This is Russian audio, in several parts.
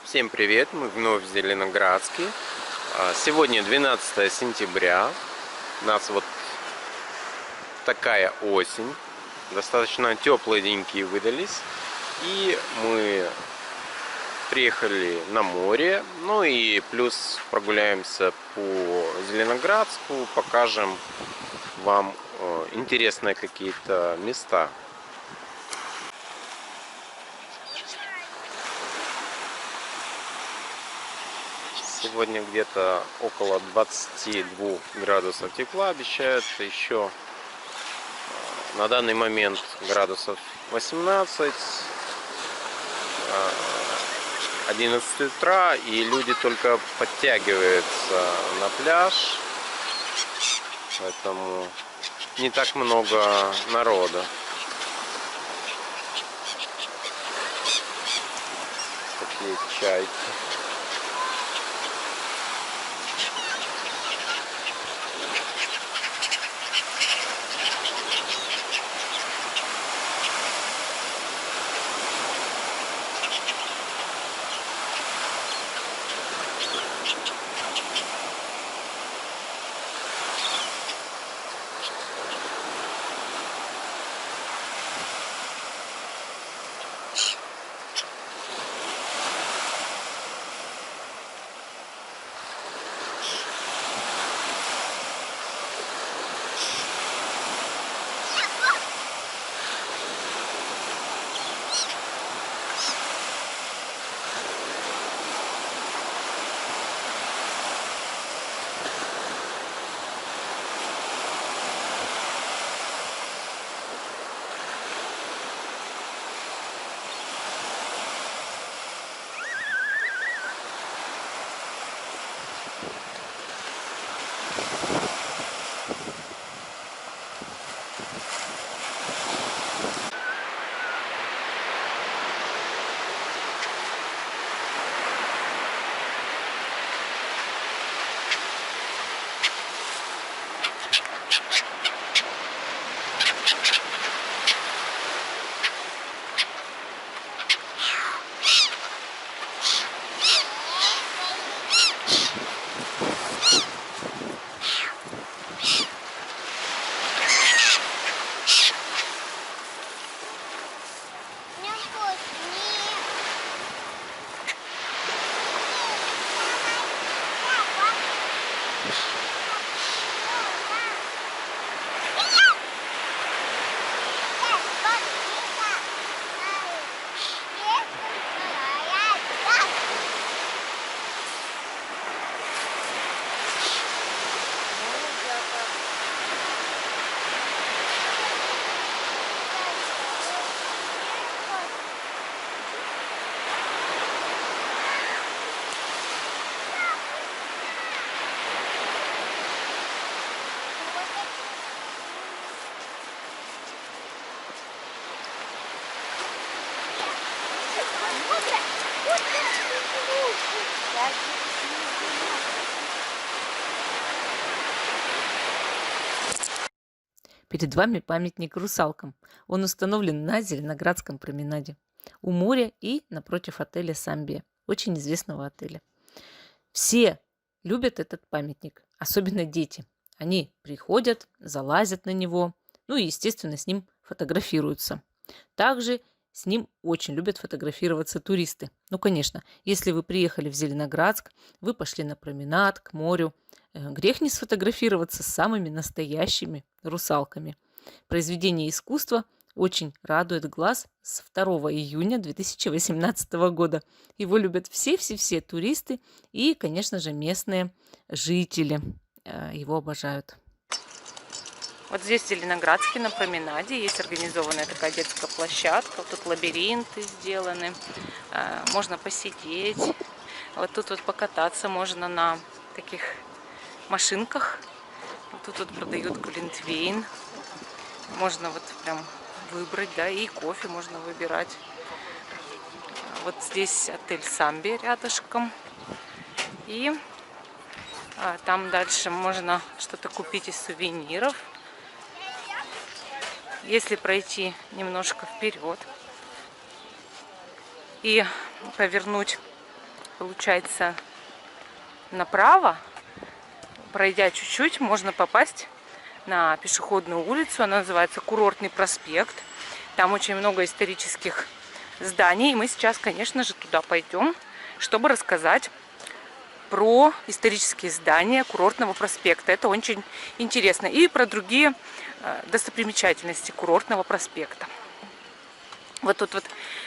Всем привет! Мы вновь в Зеленоградске. Сегодня 12 сентября. У нас вот такая осень. Достаточно теплые деньки выдались. И мы приехали на море. Ну и плюс прогуляемся по Зеленоградску. Покажем вам интересные какие-то места. Сегодня где-то около 22 градусов тепла обещают. Еще на данный момент градусов 18, 11 утра, и люди только подтягиваются на пляж, поэтому не так много народа. Такие чайки. Перед вами памятник русалкам. Он установлен на Зеленоградском променаде, у моря и напротив отеля «Самбия», очень известного отеля. Все любят этот памятник, особенно дети. Они приходят, залазят на него, ну и, естественно, с ним фотографируются. Также с ним очень любят фотографироваться туристы. Ну, конечно, если вы приехали в Зеленоградск, вы пошли на променад к морю, грех не сфотографироваться с самыми настоящими русалками. Произведение искусства очень радует глаз с 2 июня 2018 года. Его любят все туристы и, конечно же, местные жители. Его обожают. Вот здесь, в Зеленоградске, на променаде, есть организованная такая детская площадка. Тут лабиринты сделаны. Можно посидеть. Вот тут вот покататься можно на таких машинках. Вот тут вот продают глинтвейн. Можно вот прям выбрать, да, и кофе можно выбирать. Вот здесь отель «Самбия» рядышком. И там дальше можно что-то купить из сувениров. Если пройти немножко вперед и повернуть получается, направо, пройдя чуть-чуть, можно попасть на пешеходную улицу. Она называется Курортный проспект. Там очень много исторических зданий. И мы сейчас, конечно же, туда пойдем, чтобы рассказать про исторические здания Курортного проспекта. Это очень интересно. И про другие достопримечательности Курортного проспекта. Вот тут вот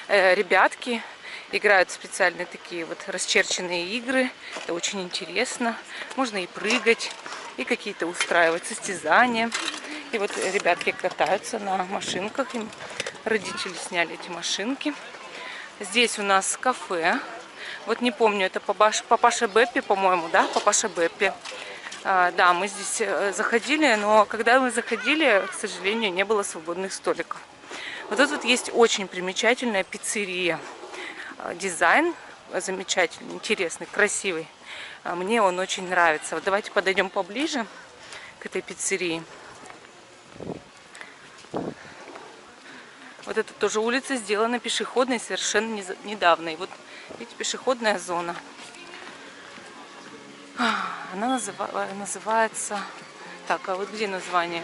ребятки играют в специальные такие вот расчерченные игры. Это очень интересно. Можно и прыгать, и какие-то устраивать состязания. И вот ребятки катаются на машинках. Им родители сняли эти машинки. Здесь у нас кафе. Вот не помню, это Папаша Беппи, по-моему, да? Папаша Беппи. Да, мы здесь заходили, но когда мы заходили, к сожалению, не было свободных столиков. Вот тут вот есть очень примечательная пиццерия. Дизайн замечательный, интересный, красивый. Мне он очень нравится. Вот давайте подойдем поближе к этой пиццерии. Вот это тоже улица сделана пешеходной совершенно недавно. И вот видите, пешеходная зона. Она называется... Так, а вот где название?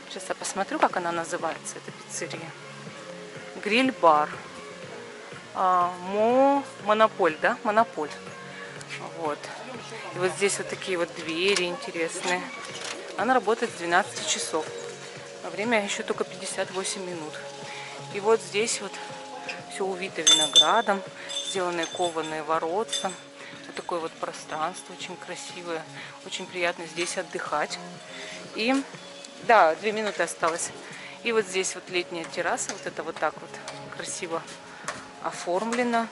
Сейчас я посмотрю, как она называется, эта пиццерия. Гриль-бар. Монополь, да? Монополь. Вот. И вот здесь вот такие вот двери интересные. Она работает с 12 часов. А время еще только 58 минут. И вот здесь вот все увито виноградом. Сделанные кованые воротца. Вот такое вот пространство очень красивое. Очень приятно здесь отдыхать. И, да, 2 минуты осталось. И вот здесь вот летняя терраса. Вот это вот так вот красиво оформлено.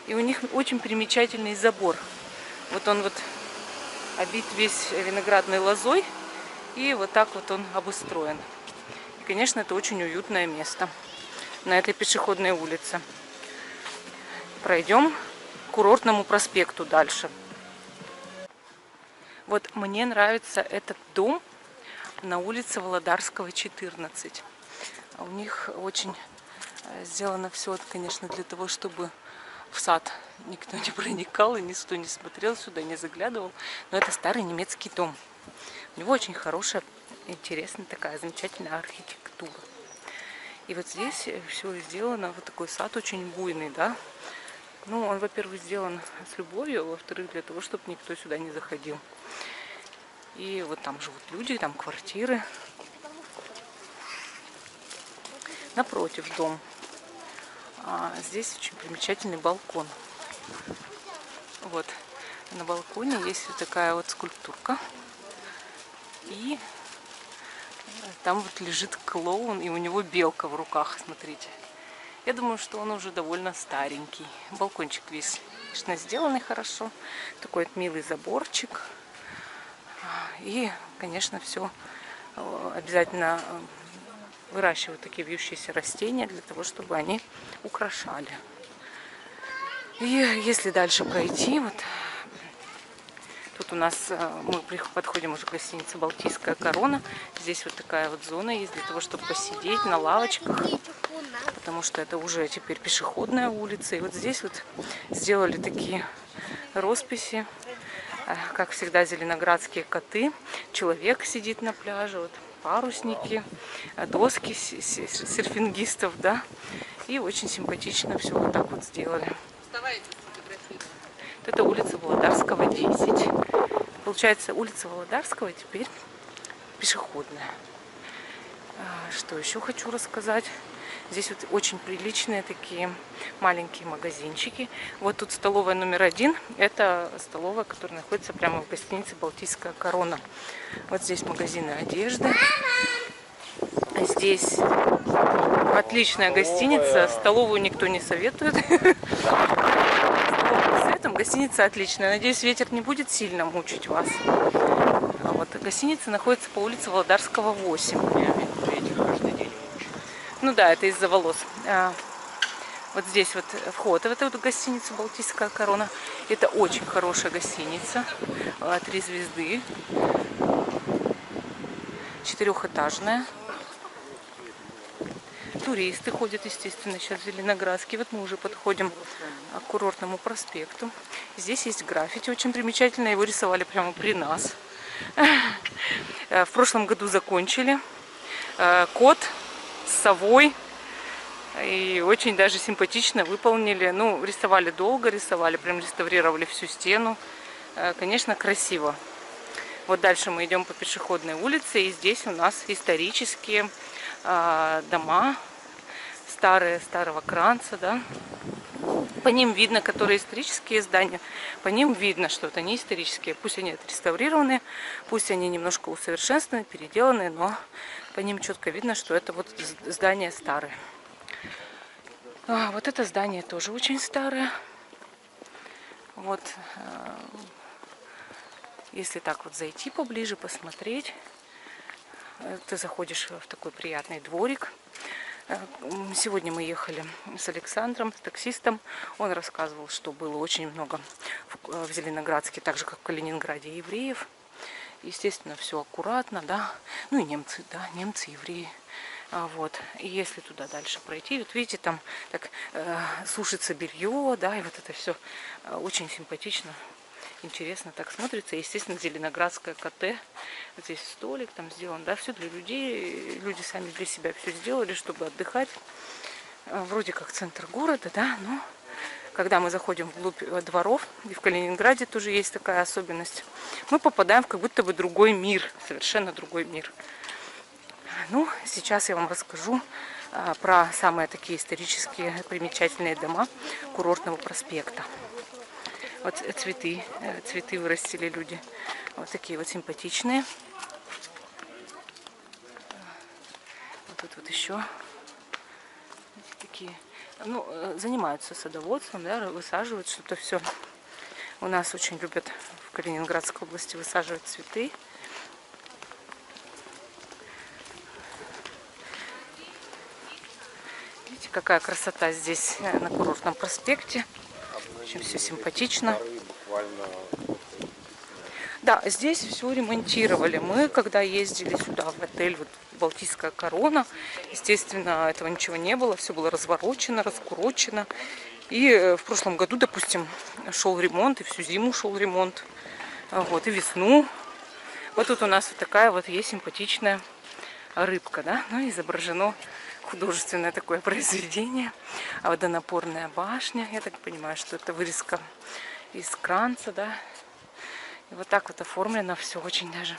И у них очень примечательный забор. Вот он вот обит весь виноградной лозой. И вот так вот он обустроен. И, конечно, это очень уютное место на этой пешеходной улице. Пройдем к Курортному проспекту дальше. Вот мне нравится этот дом на улице Володарского, 14. У них очень сделано все, конечно, для того, чтобы в сад никто не проникал и никто не смотрел сюда, не заглядывал. Но это старый немецкий дом. У него очень хорошая, интересная такая замечательная архитектура. И вот здесь все сделано, вот такой сад очень буйный, да. Ну, он, во-первых, сделан с любовью, а во-вторых, для того, чтобы никто сюда не заходил. И вот там живут люди, там квартиры. Напротив дом. Здесь очень примечательный балкон. Вот. На балконе есть вот такая вот скульптурка. И там вот лежит клоун, и у него белка в руках, смотрите. Я думаю, что он уже довольно старенький. Балкончик весь, конечно, сделанный хорошо. Такой вот милый заборчик. И, конечно, все обязательно выращивают такие вьющиеся растения для того, чтобы они украшали. И если дальше пройти, вот тут у нас мы подходим уже к гостинице «Балтийская корона». Здесь вот такая вот зона есть для того, чтобы посидеть на лавочках, потому что это уже теперь пешеходная улица. И вот здесь вот сделали такие росписи, как всегда, зеленоградские коты. Человек сидит на пляже, вот парусники, доски серфингистов, да. И очень симпатично все вот так вот сделали. Это улица Володарского, 10. Получается, улица Володарского теперь пешеходная. Что еще хочу рассказать? Здесь вот очень приличные такие маленькие магазинчики. Вот тут столовая номер 1. Это столовая, которая находится прямо в гостинице «Балтийская корона». Вот здесь магазины одежды. Здесь отличная гостиница. Столовую никто не советует. Гостиница отличная. Надеюсь, ветер не будет сильно мучить вас. Вот. Гостиница находится по улице Володарского, 8. Ну да, это из-за волос. Вот здесь вот вход в эту вот гостиницу «Балтийская корона». Это очень хорошая гостиница. 3 звезды. 4-этажная. туристы ходят, естественно, сейчас в Зеленоградске. Вот мы уже подходим к Курортному проспекту. Здесь есть граффити, очень примечательно. Его рисовали прямо при нас. В прошлом году закончили. Кот с совой. И очень даже симпатично выполнили. Ну, рисовали долго, рисовали, прям реставрировали всю стену. Конечно, красиво. Вот дальше мы идем по пешеходной улице, и здесь у нас исторические дома, старого кранца, да. По ним видно, которые исторические здания, по ним видно, что это не исторические. Пусть они отреставрированы, пусть они немножко усовершенствованы, переделаны, но по ним четко видно, что это вот здания старые. Вот это здание тоже очень старое. Вот, если так вот зайти поближе, посмотреть, ты заходишь в такой приятный дворик. Сегодня мы ехали с Александром, с таксистом. Он рассказывал, что было очень много в Зеленоградске, так же как в Калининграде, евреев. Естественно, все аккуратно, да. Ну и немцы, да, немцы, евреи. Вот. И если туда дальше пройти, вот видите, там так сушится белье, да, и вот это все очень симпатично, интересно так смотрится. Естественно, Зеленоградское КТ. Вот здесь столик там сделан, да, все для людей. Люди сами для себя все сделали, чтобы отдыхать. Вроде как центр города, да, но когда мы заходим вглубь дворов, и в Калининграде тоже есть такая особенность, мы попадаем в как будто бы другой мир, совершенно другой мир. Ну, сейчас я вам расскажу про самые такие исторические примечательные дома Курортного проспекта. Вот цветы вырастили люди. Вот такие вот симпатичные. Вот тут вот еще такие. Ну, занимаются садоводством, да, высаживают что-то все. У нас очень любят в Калининградской области высаживать цветы. Видите, какая красота здесь на Курортном проспекте. Очень все симпатично. Да, здесь все ремонтировали. Мы, когда ездили сюда, в отель вот, Балтийская корона, естественно, этого ничего не было. Все было разворочено, раскурочено. И в прошлом году, допустим, шел ремонт, и всю зиму шел ремонт. Вот, и весну. Вот тут у нас вот такая вот есть симпатичная рыбка, да, ну, изображено художественное такое произведение. А водонапорная башня, я так понимаю, что это вырезка из кранца, да. И вот так вот оформлено все очень даже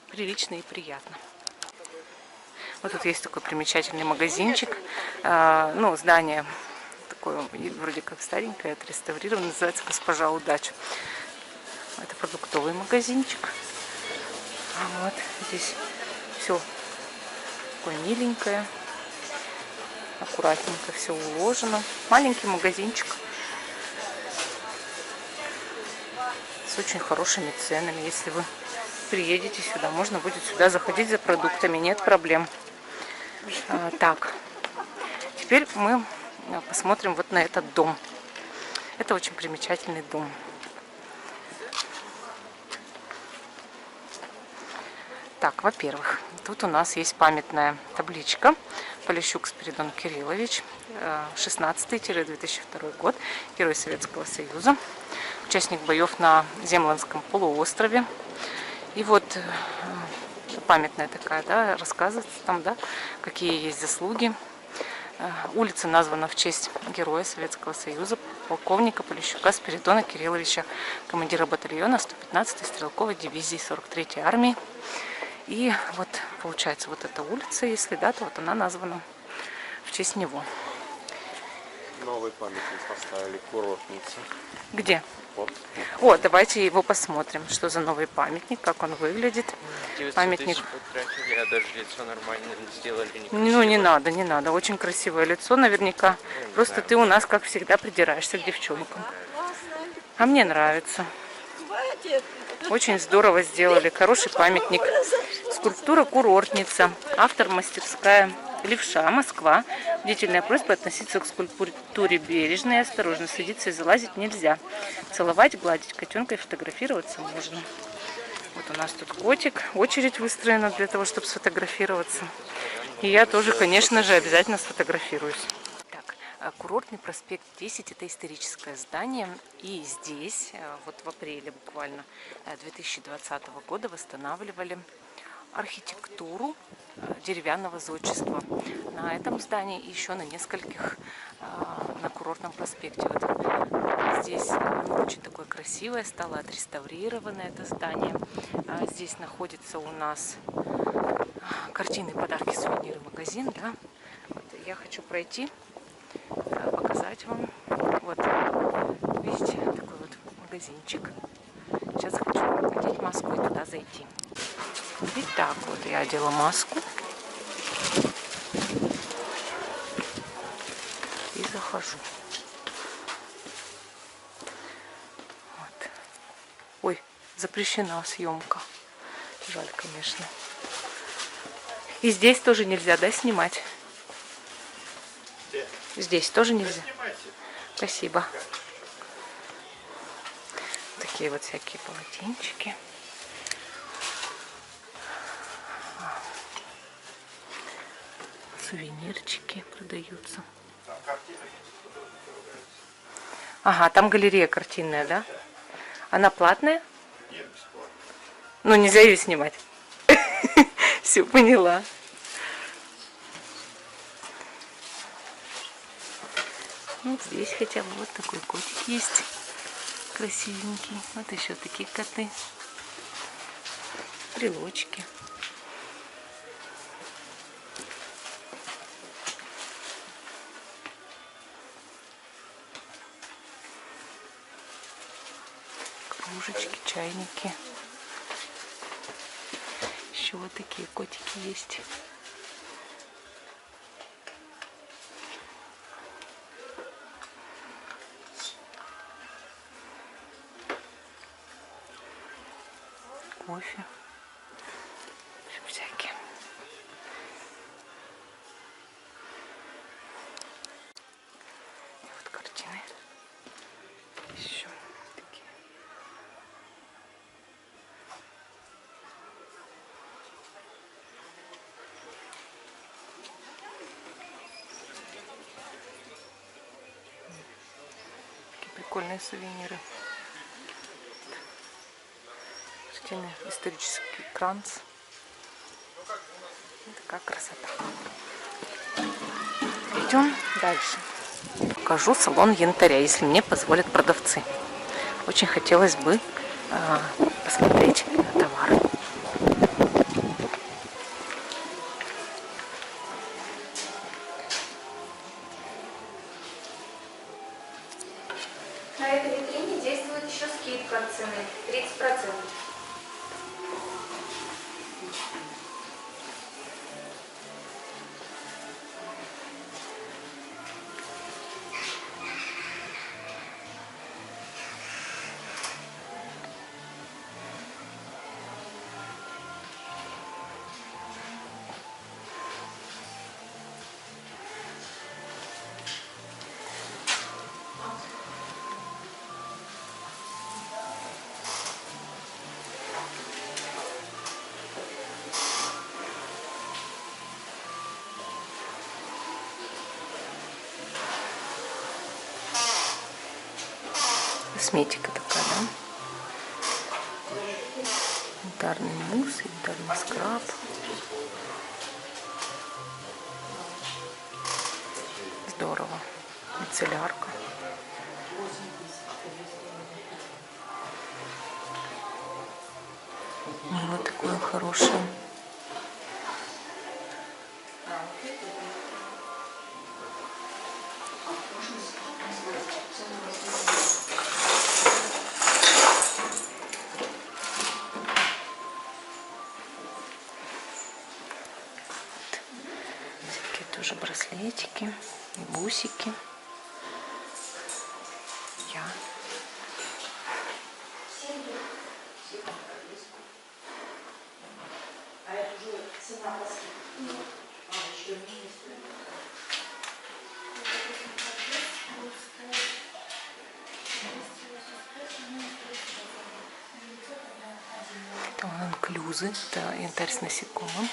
прилично и приятно. Вот тут есть такой примечательный магазинчик. Ну, здание такое вроде как старенькое, отреставрировано, называется «Госпожа Удача». Это продуктовый магазинчик. А вот здесь все такое миленькое. Аккуратненько все уложено. Маленький магазинчик с очень хорошими ценами. Если вы приедете сюда, можно будет сюда заходить за продуктами, нет проблем. Так, теперь мы посмотрим вот на этот дом. Это очень примечательный дом. Так, во-первых, тут у нас есть памятная табличка. Полищук Спиридон Кириллович, 16-2002 год, Герой Советского Союза, участник боев на Землянском полуострове. И вот памятная такая, да, рассказывается там, да, какие есть заслуги. Улица названа в честь Героя Советского Союза, полковника Полищука Спиридона Кирилловича, командира батальона 115-й стрелковой дивизии 43-й армии. И вот получается вот эта улица, если да, то вот она названа в честь него. Новый памятник поставили, курортница. Где? Вот. О, давайте его посмотрим, что за новый памятник, как он выглядит. 900 Памятник. тысяч потратили, а даже лицо нормально сделали. Ну, не надо. Очень красивое лицо наверняка. Просто ты у нас, как всегда, придираешься к девчонкам. А мне нравится. Очень здорово сделали. Хороший памятник. Скульптура «Курортница». Автор мастерская «Левша», Москва. Бдительная просьба относиться к скульптуре бережно и осторожно. Садиться и залазить нельзя. Целовать, гладить котенка и фотографироваться можно. Вот у нас тут котик. Очередь выстроена для того, чтобы сфотографироваться. И я тоже, конечно же, обязательно сфотографируюсь. Так, Курортный проспект 10 – это историческое здание. И здесь, вот в апреле буквально 2020 года, восстанавливали архитектуру деревянного зодчества. На этом здании и еще на нескольких на Курортном проспекте. Вот здесь оно очень такое красивое стало, отреставрированное это здание. Здесь находится у нас картины, подарки, сувениры, магазин. Да? Вот я хочу пройти, показать вам. Вот, видите, такой вот магазинчик. Сейчас хочу надеть маску и туда зайти. Итак, вот я одела маску и захожу. Вот. Ой, запрещена съемка. Жаль, конечно. И здесь тоже нельзя, да, снимать? Здесь тоже нельзя? Спасибо. Такие вот всякие полотенчики. Сувенирчики продаются. Ага, там галерея картинная, да? Она платная? Нет, бесплатно. Ну, нельзя ее снимать. Все, поняла. Вот здесь хотя бы вот такой котик есть. Красивенький. Вот еще такие коты. Брелочки. Кружечки, чайники. Еще вот такие котики есть. Кофе. В общем, всякие. И вот картины. Еще такие. Такие прикольные сувениры. Исторический кранц. Такая красота. Идем дальше. Покажу салон янтаря, если мне позволят продавцы. Очень хотелось бы посмотреть на товары. На этой витрине действует еще скидка от цены 30%. Косметика такая, да? Янтарный мусс, янтарный скраб. Здорово. Мицеллярка. Мыло такое хорошее. Всякие тоже браслетики и бусики. Это инклюзы, это янтарь с насекомым.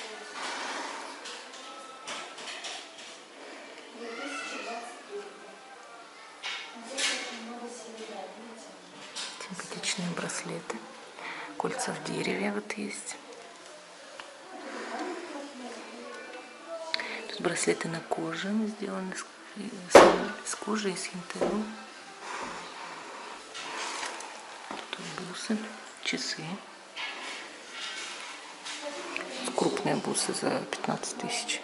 необычные браслеты. Кольца в дереве вот есть. Тут браслеты на коже сделаны с кожи и с янтарем. Тут бусы, часы. Крупные бусы за 15 тысяч.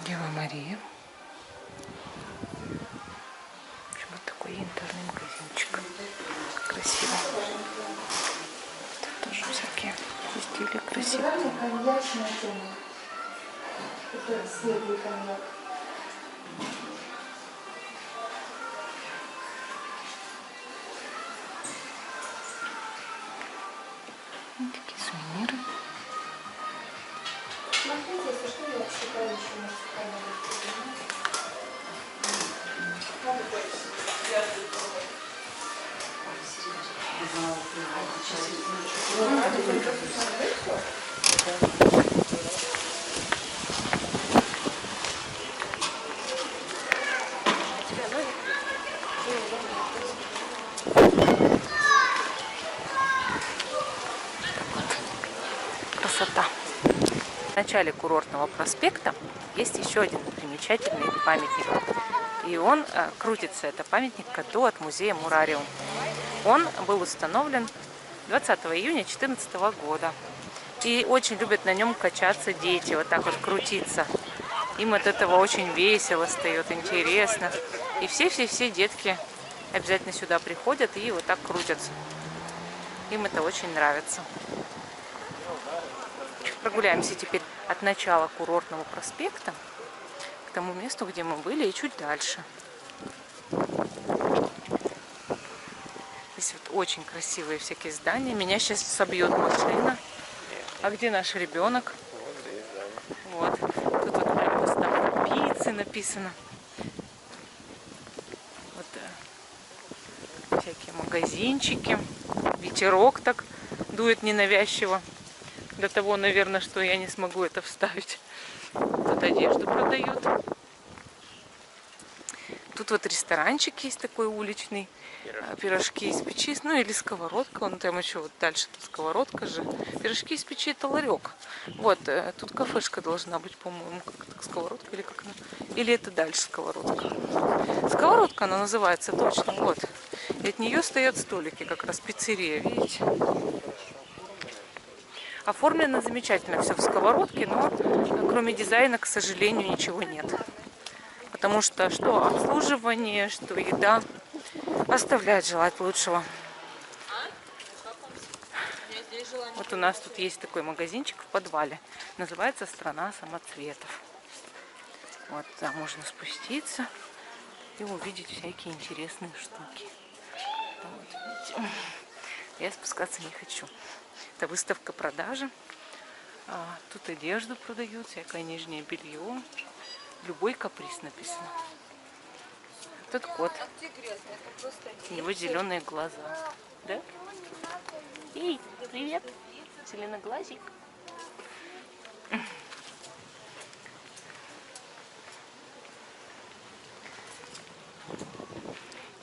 Дева Мария. В общем, вот такой янтарный магазинчик. Красиво. Тут тоже всякие изделия красивые. Вот такие сувениры. Смотрите, если что, я всегда еще не Красота. В начале курортного проспекта есть еще один примечательный памятник. И он крутится, это памятник коту от музея Мурариум. Он был установлен 20 июня 2014 года. И очень любят на нем качаться дети, вот так вот крутиться. Им от этого очень весело встает, интересно. И все детки обязательно сюда приходят и вот так крутятся. Им это очень нравится. Прогуляемся теперь от начала курортного проспекта к тому месту, где мы были, и чуть дальше. Здесь вот очень красивые всякие здания. Меня сейчас собьет машина. А где наш ребенок? Вот. Тут вот прям доставка пиццы написано. Вот всякие магазинчики. Ветерок так дует ненавязчиво. До того, наверное, что я не смогу это вставить. Тут одежду продают. Тут вот ресторанчик есть такой уличный. Пирожки из печи, ну или сковородка. Вон там еще вот дальше тут сковородка же. Пирожки из печи — это ларек. Вот, тут кафешка должна быть, по-моему, как сковородка или как она. Или это дальше сковородка. Сковородка она называется точно, вот. И от нее стоят столики, как раз пиццерия, видите? Оформлено замечательно все в сковородке, но кроме дизайна, к сожалению, ничего нет. Потому что обслуживание, что еда оставляет желать лучшего. Вот у нас тут есть такой магазинчик в подвале. Называется «Страна самоцветов». Вот там можно спуститься и увидеть всякие интересные штуки. Вот, видите? Я спускаться не хочу. Это выставка продажи. Тут одежду продают, всякое нижнее белье. Любой каприз написано. Тут кот. У него зеленые глаза. Да? Эй, привет, зеленоглазик.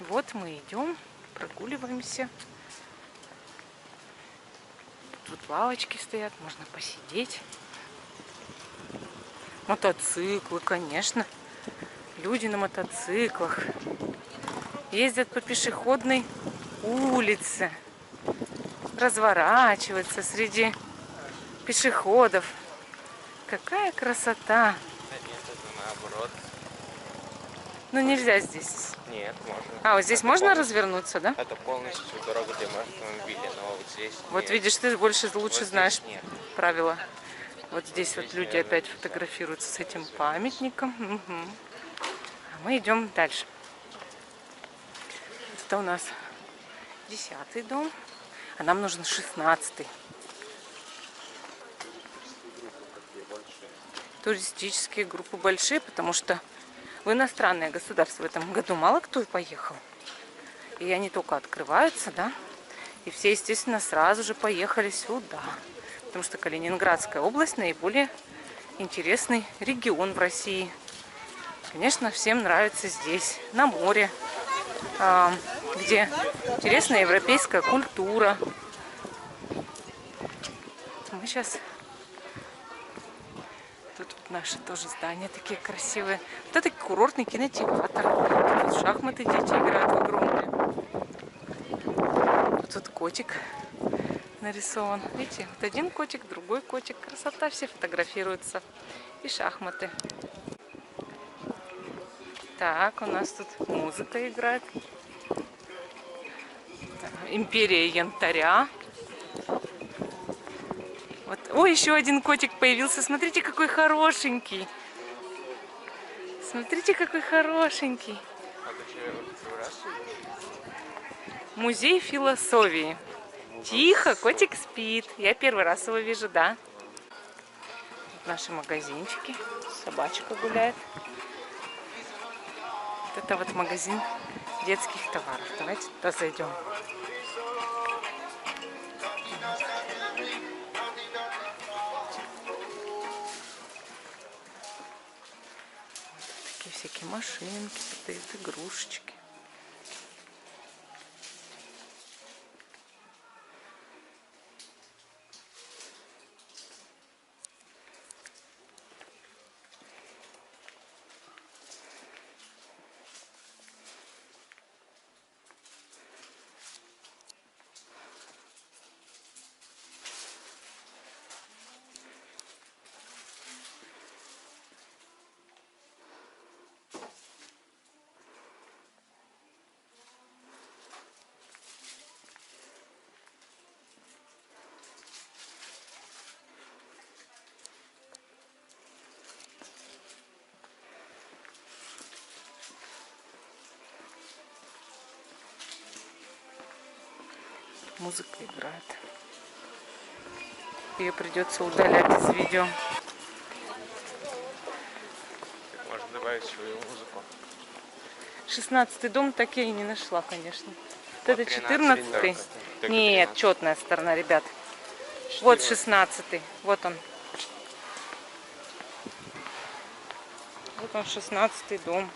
Вот мы идем, прогуливаемся. Тут лавочки стоят, можно посидеть. Мотоциклы, конечно. Люди на мотоциклах ездят по пешеходной улице, разворачиваются среди пешеходов. Какая красота! Нет, это наоборот. Ну нельзя здесь. Нет, можно. А, вот здесь Это можно полностью- развернуться, да? Это полностью дорога для автомобиля, но вот здесь Вот нет. видишь, ты лучше Вот здесь знаешь нет. правила. Вот здесь вот Здесь, люди наверное, опять фотографируются с этим памятником. Угу. А мы идем дальше. Это у нас 10-й дом, а нам нужен 16-й. Туристические группы большие, потому что в иностранное государство в этом году мало кто и поехал. И они только открываются, да? И все, естественно, сразу же поехали сюда. Потому что Калининградская область наиболее интересный регион в России. Конечно, всем нравится здесь, на море, где интересная европейская культура. Мы сейчас... Тут вот наши тоже здания такие красивые. Вот это курортный кинотеатр. Тут шахматы дети играют в огромные. Вот тут котик нарисован. Видите, вот один котик, другой котик. Красота, все фотографируются. И шахматы. Так, у нас тут музыка играет. Империя янтаря. Вот. Ой, еще один котик появился. Смотрите, какой хорошенький. Смотрите, какой хорошенький. Музей философии. Тихо, котик спит. Я первый раз его вижу, да. Тут наши магазинчики. Собачка гуляет. Вот это вот магазин детских товаров. Давайте туда зайдем. Такие всякие машинки, стоят игрушечки. Музыка играет. Ее придется удалять из видео. Можно добавить свою музыку. 16-й дом так я и не нашла, конечно. Вот это 13-й 14-й. только Нет, 13-й. четная сторона, ребят. Вот 16-й. Вот он. Вот он, 16-й дом.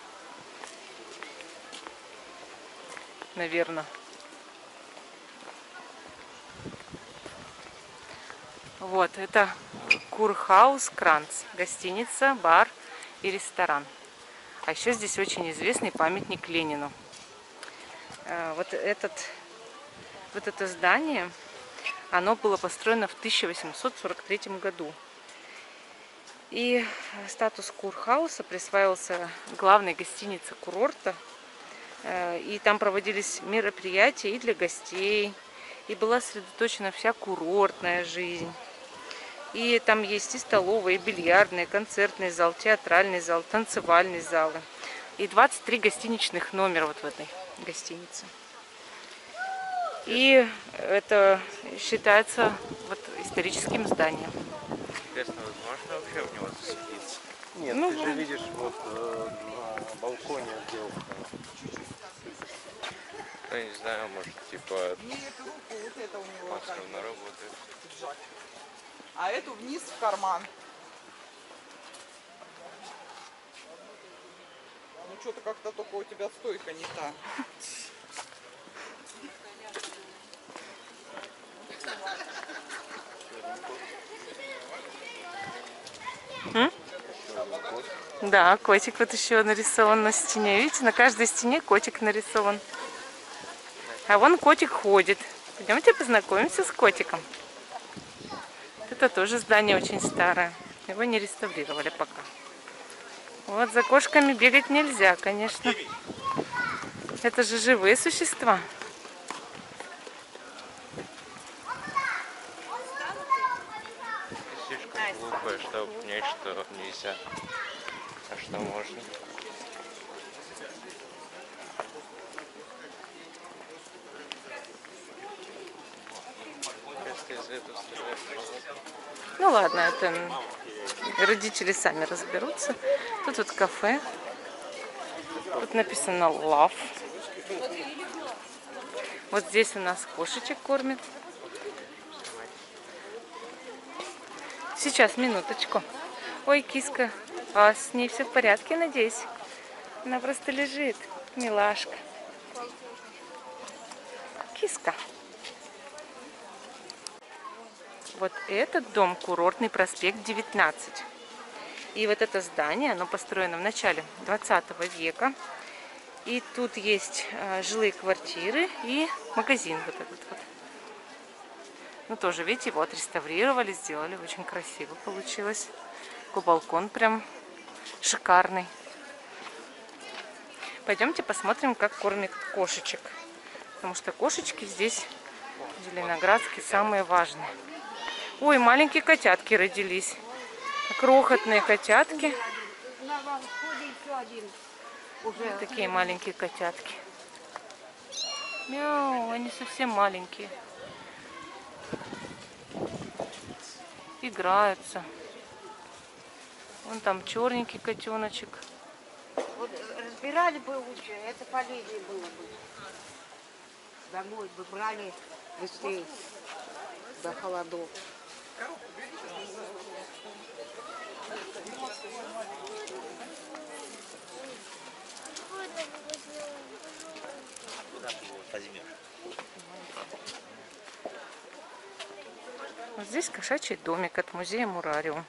Наверное. Вот, это Курхаус Кранц. Гостиница, бар и ресторан. А еще здесь очень известный памятник Ленину. Вот это здание, оно было построено в 1843 году. И статус Курхауса присваивался главной гостинице курорта. И там проводились мероприятия и для гостей. И была сосредоточена вся курортная жизнь. И там есть и столовая, и бильярдная, и концертный зал, театральный зал, танцевальные залы. И 23 гостиничных номера вот в этой гостинице. И это считается вот историческим зданием. Интересно, возможно вообще в него засветиться? Нет, Ну, ты же видишь, вот на балконе отделка. Я не знаю, может, типа, Нет, руку вот это у него. он все равно работает. Держать. А эту вниз в карман. Ну что-то как-то только у тебя стойка не та. Да, котик вот еще нарисован на стене. Видите, на каждой стене котик нарисован. А вон котик ходит. Пойдемте познакомимся с котиком. Это тоже здание очень старое. Его не реставрировали пока. Вот за кошками бегать нельзя, конечно. Это же живые существа. Ты слишком глупая, чтобы понять, что нельзя. А что можно? Если из этого стреляют. Ну ладно, это родители сами разберутся. Тут вот кафе. Тут написано Love. Вот здесь у нас кошечек кормят. Сейчас, минуточку. Ой, киска, а с ней все в порядке, надеюсь? Она просто лежит. Милашка. Киска. Вот этот дом — Курортный проспект 19. И вот это здание, оно построено в начале 20 века. И тут есть жилые квартиры и магазин вот этот вот. Ну тоже, видите, его отреставрировали, сделали, очень красиво получилось. Такой балкон прям шикарный. Пойдемте посмотрим, как кормят кошечек. Потому что кошечки здесь, в Зеленоградске, самые важные. Ой, маленькие котятки родились. Крохотные котятки. Вот такие маленькие котятки. Мяу, они совсем маленькие. Играются. Вон там черненький котеночек. Вот разбирали бы лучше, это полезнее было бы. Домой бы брали быстрее до холодов. Вот здесь кошачий домик от музея Мурариум.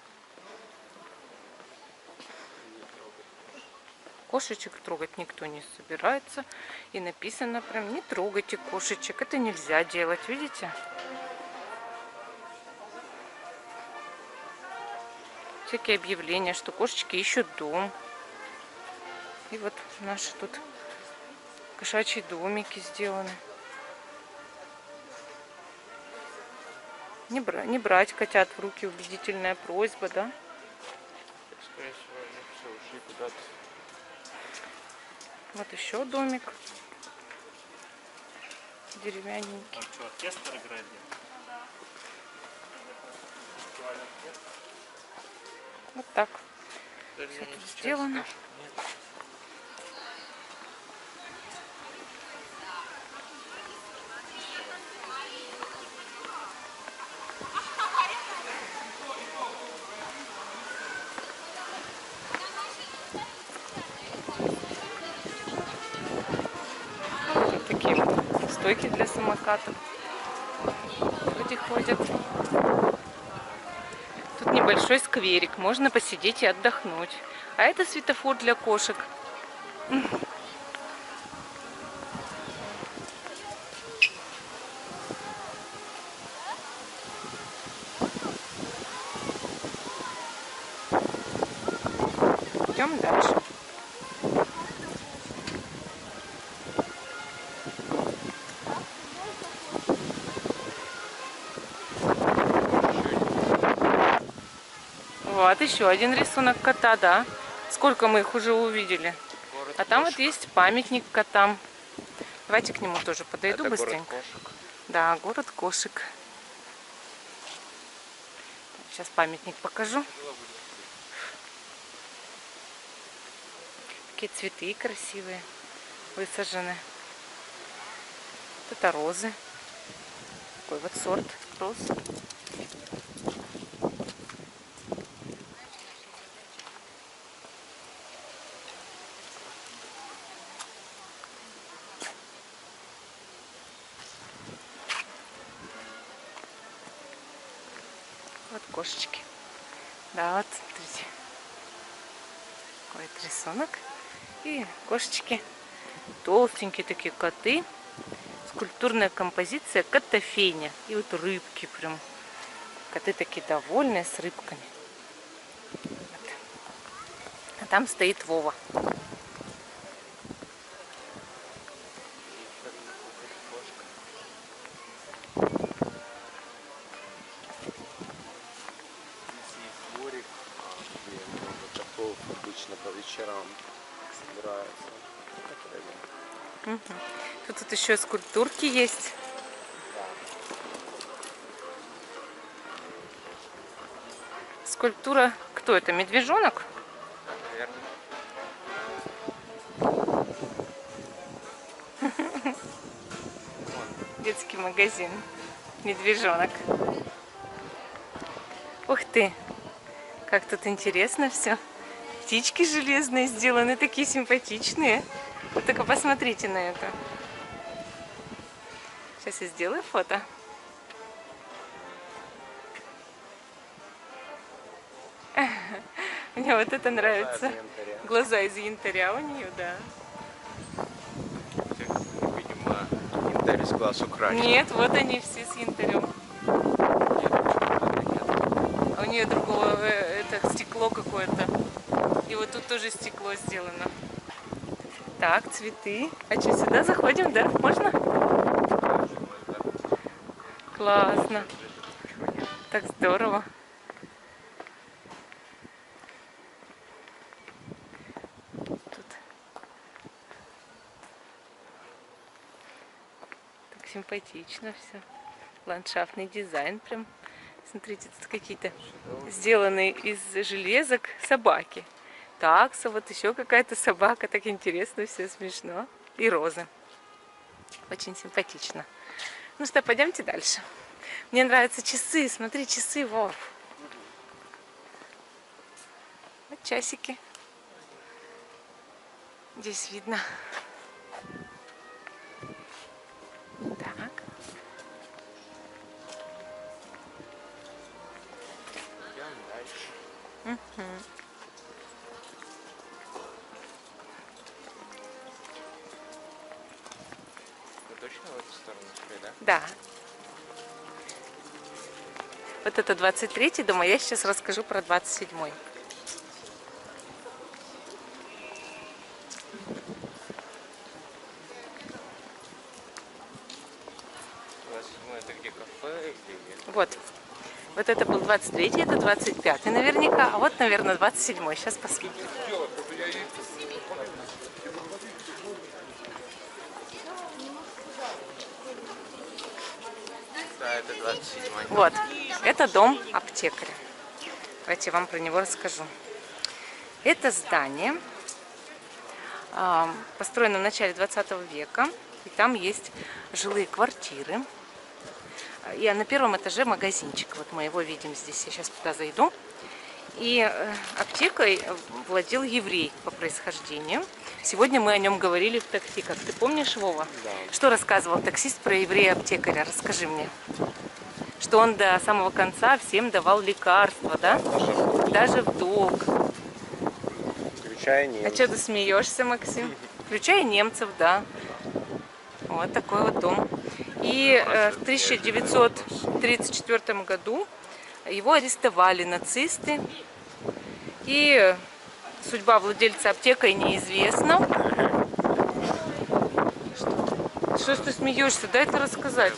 Кошечек трогать никто не собирается. И написано прям: не трогайте кошечек. Это нельзя делать, видите? Всякие объявления, что кошечки ищут дом. И вот наши тут кошачьи домики сделаны. Не брать котят в руки — убедительная просьба, да? Скорее всего, они все ушли куда-то. Вот еще домик деревянненький. А что, оркестр играет? Вот так все тут сделано. Вот такие вот стойки для самокатов. Люди ходят. Тут небольшой скверик, можно посидеть и отдохнуть. А это светофор для кошек. Идем дальше. Вот еще один рисунок кота, да. Сколько мы их уже увидели. Город А там кошек. вот есть памятник котам. Давайте к нему тоже подойду Это быстренько. город кошек. Да, город кошек. Сейчас памятник покажу. Такие цветы красивые высажены. Вот это розы. Такой вот сорт роз. Вот кошечки. Да, вот, смотрите. Такой вот рисунок. И кошечки. Толстенькие такие коты. Скульптурная композиция котофейня. И вот рыбки прям. Коты такие довольные с рыбками. Вот. А там стоит Вова. Дворик, где много котов обычно по вечерам собираются. Угу. Тут еще скульптурки есть. Скульптура, кто это? Медвежонок? Наверное. Детский магазин. Медвежонок. Ух ты! Как тут интересно все. птички железные сделаны, такие симпатичные. Вы только посмотрите на это. Сейчас я сделаю фото. Мне вот это нравится. Глаза из янтаря у нее, да. Видимо, янтарь из глаз украсен. Нет, вот они все с янтарем. А у нее другого, это стекло какое-то. И вот тут тоже стекло сделано. Так, цветы. А что, сюда заходим, да? Можно? Классно. Так здорово. Тут так симпатично все. Ландшафтный дизайн прям. Смотрите, тут какие-то сделанные из железок собаки. Такса, вот еще какая-то собака. Так интересно, все смешно. И розы. Очень симпатично. Ну что, пойдемте дальше. Мне нравятся часы. Смотри, часы, Вов. Вот часики. Здесь видно. Так. Идем дальше. Угу. Вы точно в эту сторону шли, да? Да. Вот это 23-й дом, а я сейчас расскажу про 27-й. 27 это где кафе или... Вот. Вот это был 23-й, это 25-й наверняка, а вот, наверное, 27-й. Сейчас посмотрим. Да, это 27-й. Вот. Это дом аптекаря. Давайте я вам про него расскажу. Это здание построено в начале 20 века. И там есть жилые квартиры. И на первом этаже магазинчик. Вот мы его видим здесь. Я сейчас туда зайду. И аптекой владел еврей по происхождению. Сегодня мы о нем говорили в такси. Как ты помнишь, Вова? Да. Что рассказывал таксист про еврея-аптекаря? Расскажи мне. Что он до самого конца всем давал лекарства, да? Даже в долг. Включая А немцев. что ты смеешься, Максим? Включая немцев, да. Вот такой вот дом. И в 1934 году его арестовали нацисты. И судьба владельца аптекой неизвестна. Что ж ты смеешься? Дай это рассказать.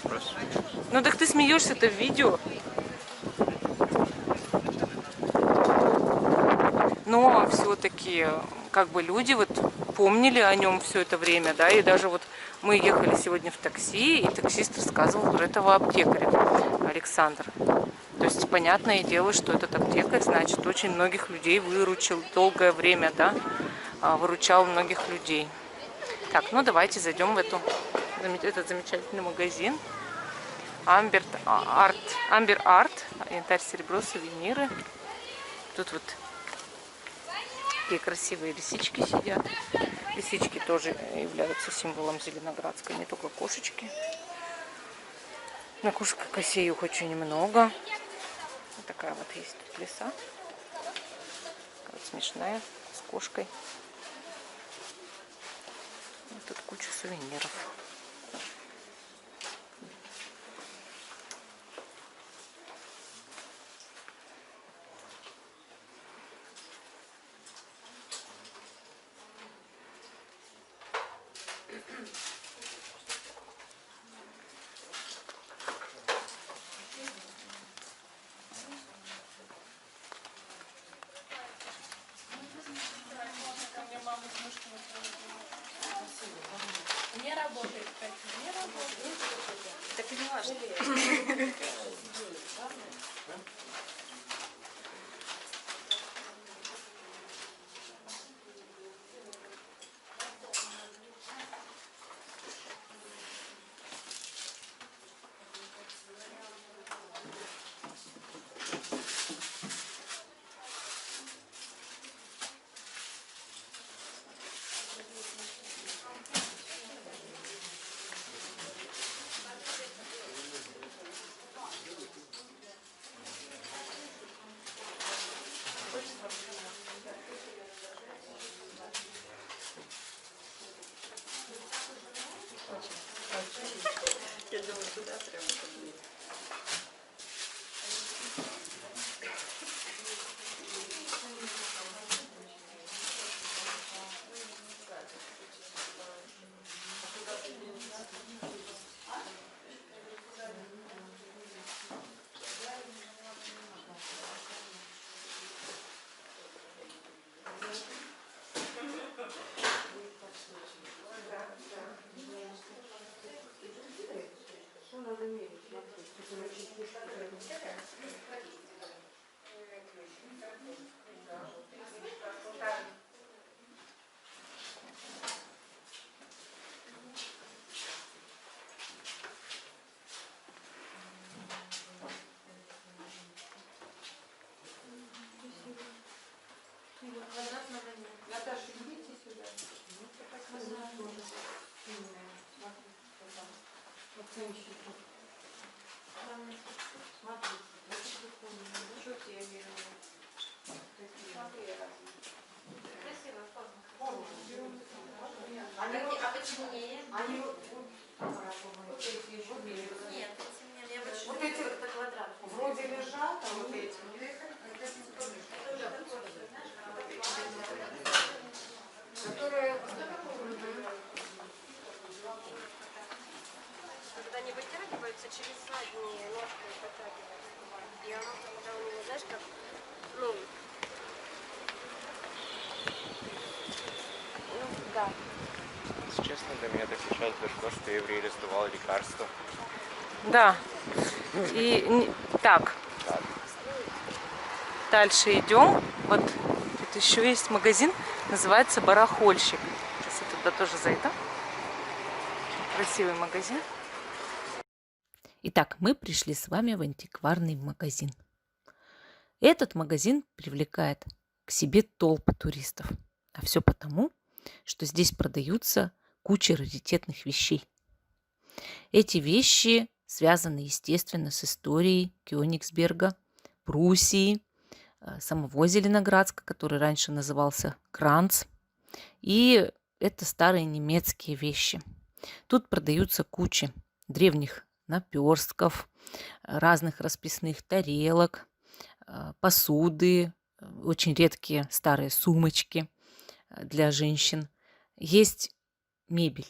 Ну так ты смеешься-то в видео. Но все-таки как бы люди вот помнили о нем все это время, да, и даже вот мы ехали сегодня в такси, и таксист рассказывал про этого аптекаря, Александр. То есть понятное дело, что этот аптекарь, значит, очень многих людей выручил долгое время, да, выручал многих людей. Так, ну давайте зайдем в этот замечательный магазин. Амбер Арт, янтарь, серебро, сувениры. Тут вот такие красивые лисички сидят. Лисички тоже являются символом Зеленоградска, не только кошечки. На кошках их очень много. Вот такая вот есть тут лиса. Вот смешная, с кошкой. Вот тут куча сувениров. Не работает, кстати, не работает. Так и не важно. А почему нет? Нет, я больше вот эти вот квадрат. Вроде лежат, а вот эти. Которые... Когда они вытягиваются, через задние ножки подтягиваются. И оно тогда у него, знаешь, как, ну, да. Если честно, до меня так сейчас дошло, что евреи раздувал лекарства. Да. И так. Дальше идем. Вот тут еще есть магазин, называется Барахольщик. Сейчас я туда тоже зайду. Красивый магазин. Итак, мы пришли с вами в антикварный магазин. Этот магазин привлекает к себе толпы туристов. А все потому, что здесь продаются куча раритетных вещей. Эти вещи связаны, естественно, с историей Кёнигсберга, Пруссии, самого Зеленоградска, который раньше назывался Кранц. И это старые немецкие вещи. Тут продаются куча древних наперстков, разных расписных тарелок, посуды, очень редкие старые сумочки для женщин. Есть мебель,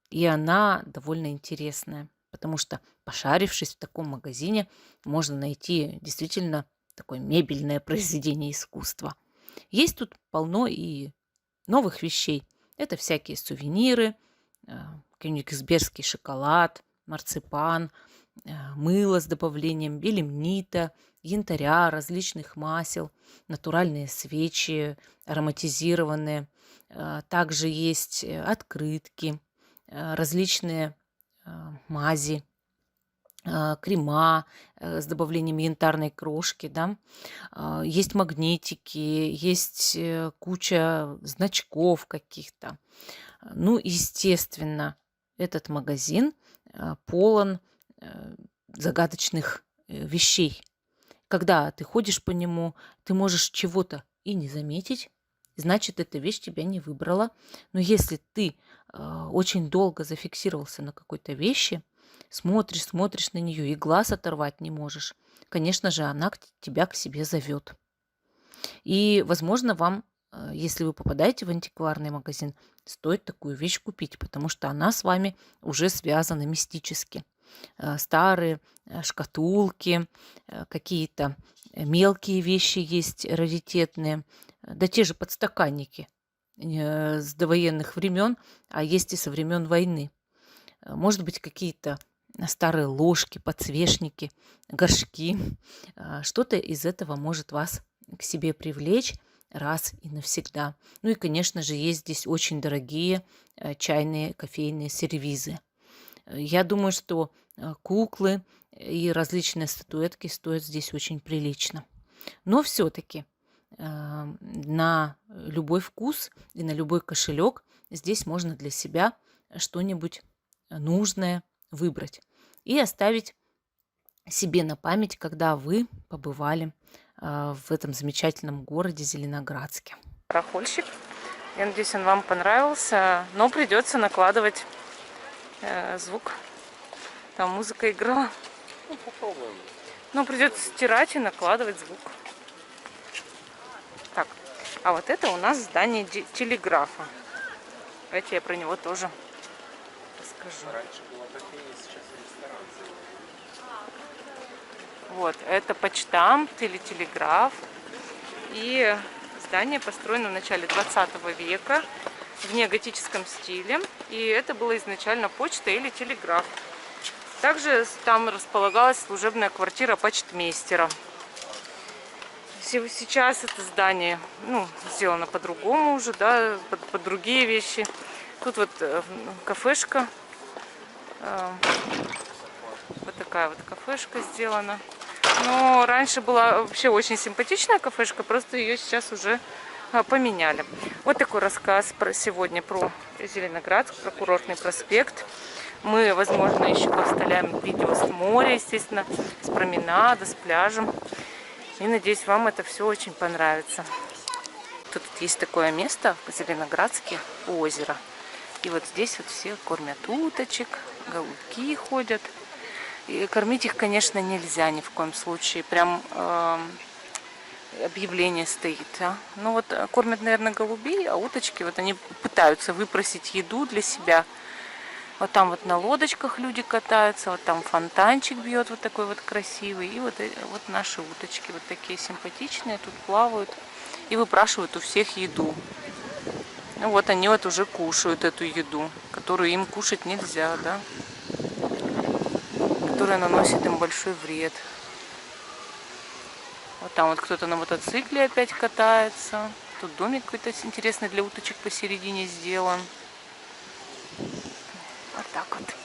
и она довольно интересная, потому что, пошарившись в таком магазине, можно найти действительно такое мебельное произведение искусства. Есть тут полно и новых вещей. Это всякие сувениры, кёнигсбергский шоколад, марципан, мыло с добавлением белемнита, янтаря, различных масел, натуральные свечи, ароматизированные. Также есть открытки, различные мази, крема с добавлением янтарной крошки. Да? Есть магнитики, есть куча значков каких-то. Ну, естественно, этот магазин полон загадочных вещей. Когда ты ходишь по нему, ты можешь чего-то и не заметить, значит, эта вещь тебя не выбрала. Но если ты очень долго зафиксировался на какой-то вещи, смотришь на нее и глаз оторвать не можешь, конечно же, она тебя к себе зовет. И, возможно, вам, если вы попадаете в антикварный магазин, стоит такую вещь купить, потому что она с вами уже связана мистически. Старые шкатулки, какие-то мелкие вещи есть раритетные, да те же подстаканники с довоенных времен, а есть и со времен войны. Может быть, какие-то старые ложки, подсвечники, горшки. Что-то из этого может вас к себе привлечь раз и навсегда. Ну и, конечно же, есть здесь очень дорогие чайные, кофейные сервизы. Я думаю, что куклы и различные статуэтки стоят здесь очень прилично. Но все-таки на любой вкус и на любой кошелек здесь можно для себя что-нибудь нужное выбрать и оставить себе на память, когда вы побывали в этом замечательном городе Зеленоградске. Барахольщик. Я надеюсь, он вам понравился, но придется накладывать звук. Там музыка играла. Ну, попробуем. Ну, придется стирать и накладывать звук. Так, а вот это у нас здание телеграфа. Давайте я про него тоже расскажу. Раньше была кофейня, сейчас ресторан. Вот, это почтамт или телеграф. И здание построено в начале 20 века в неоготическом стиле. И это было изначально почта или телеграф. Также там располагалась служебная квартира почтмейстера. Сейчас это здание сделано по-другому уже, да, под другие вещи. Тут вот кафешка. Вот такая вот кафешка сделана. Но раньше была вообще очень симпатичная кафешка, просто ее сейчас уже поменяли. Вот такой рассказ сегодня про Зеленоградск, про курортный проспект. Мы, возможно, еще повставляем видео с моря, естественно, с променада, с пляжем. И надеюсь, вам это все очень понравится. Тут есть такое место в Зеленоградске, озеро. И вот здесь вот все кормят уточек, голубки ходят. И кормить их, конечно, нельзя ни в коем случае. Прям объявление стоит. Ну вот кормят, наверное, голубей, а уточки вот они пытаются выпросить еду для себя. Вот там вот на лодочках люди катаются, вот там фонтанчик бьет вот такой вот красивый. И вот наши уточки вот такие симпатичные тут плавают и выпрашивают у всех еду. Ну вот они вот уже кушают эту еду, которую им кушать нельзя, да, которая наносит им большой вред. Вот там вот кто-то на мотоцикле опять катается. Тут домик какой-то интересный для уточек посередине сделан. Вот так вот.